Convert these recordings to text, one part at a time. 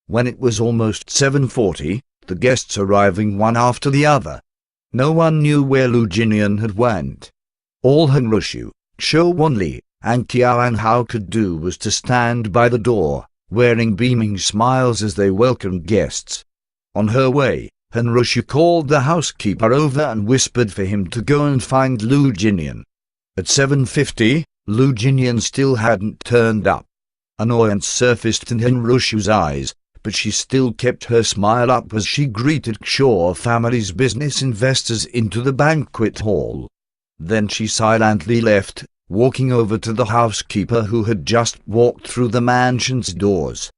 when it was almost 7:40, the guests arriving one after the other. No one knew where Lu Jinian had went. All Han Rushu, Xiao Wanli, and Qiao Hao could do was to stand by the door, wearing beaming smiles as they welcomed guests. On her way, Han Rushu called the housekeeper over and whispered for him to go and find Lu Jinian. At 7:50, Lu Jinian still hadn't turned up. Annoyance surfaced in Han Rushu's eyes, but she still kept her smile up as she greeted Shaw family's business investors into the banquet hall. Then she silently left, walking over to the housekeeper who had just walked through the mansion's doors.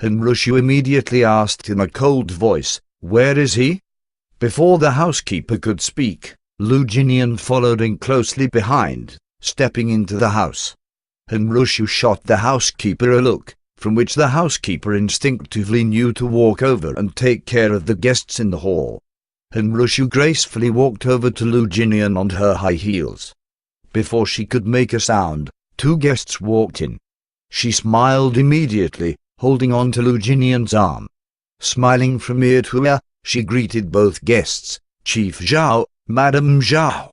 Han Rushu immediately asked in a cold voice, "Where is he?" Before the housekeeper could speak, Lu Jinian followed in closely behind, stepping into the house. Han Rushu shot the housekeeper a look, from which the housekeeper instinctively knew to walk over and take care of the guests in the hall. Han Rushu gracefully walked over to Lu Jinian on her high heels. Before she could make a sound, two guests walked in. She smiled immediately, holding on to Lu Jinian's arm. Smiling from ear to ear, she greeted both guests, Chief Zhao, Madam Zhao.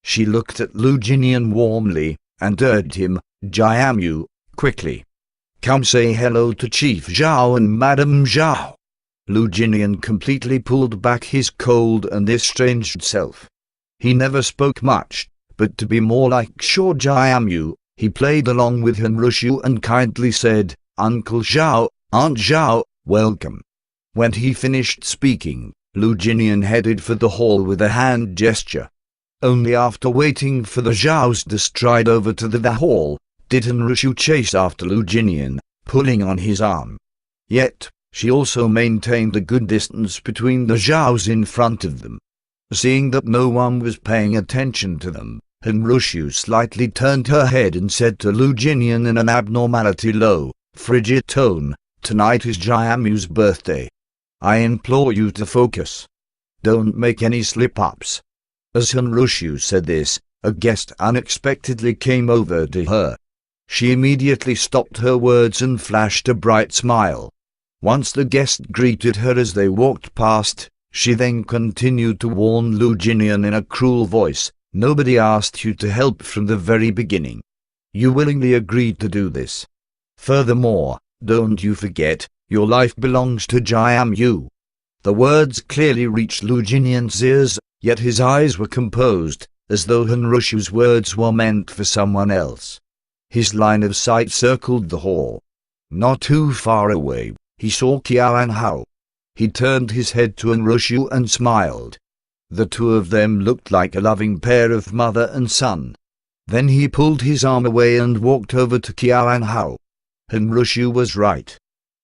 She looked at Lu Jinian warmly, and urged him, "Jiamu, quickly. Come say hello to Chief Zhao and Madam Zhao." Lu Jinian completely pulled back his cold and estranged self. He never spoke much, but to be more like Shaw Jiamu, he played along with Han Rushu and kindly said, "Uncle Zhao, Aunt Zhao, welcome." When he finished speaking, Lu Jinian headed for the hall with a hand gesture. Only after waiting for the Zhaos to stride over to the hall, did Han Rushu chase after Lu Jinian, pulling on his arm. Yet, she also maintained a good distance between the Zhaos in front of them. Seeing that no one was paying attention to them, Han Rushu slightly turned her head and said to Lu Jinian in an abnormality low, frigid tone, "Tonight is Jiamu's birthday. I implore you to focus. Don't make any slip-ups." As Han Rushu said this, a guest unexpectedly came over to her. She immediately stopped her words and flashed a bright smile. Once the guest greeted her as they walked past, she then continued to warn Lu Jinian in a cruel voice, "Nobody asked you to help from the very beginning. You willingly agreed to do this. Furthermore, don't you forget, your life belongs to Jiamu." The words clearly reached Lu Jinian's ears, yet his eyes were composed, as though Han Rushu's words were meant for someone else. His line of sight circled the hall. Not too far away, he saw Qiao Hao. He turned his head to Han Rushu and smiled. The two of them looked like a loving pair of mother and son. Then he pulled his arm away and walked over to Qiao Hao. Han Rushu was right.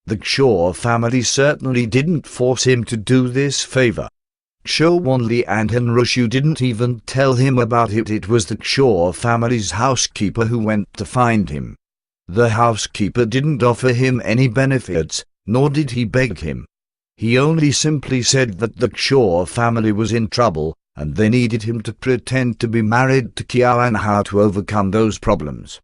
The Shaw family certainly didn't force him to do this favor. Xiao Wanli and Han Rushu didn't even tell him about it. It was the Shaw family's housekeeper who went to find him. The housekeeper didn't offer him any benefits, nor did he beg him. He only simply said that the Shaw family was in trouble, and they needed him to pretend to be married to Qiao Hao to overcome those problems.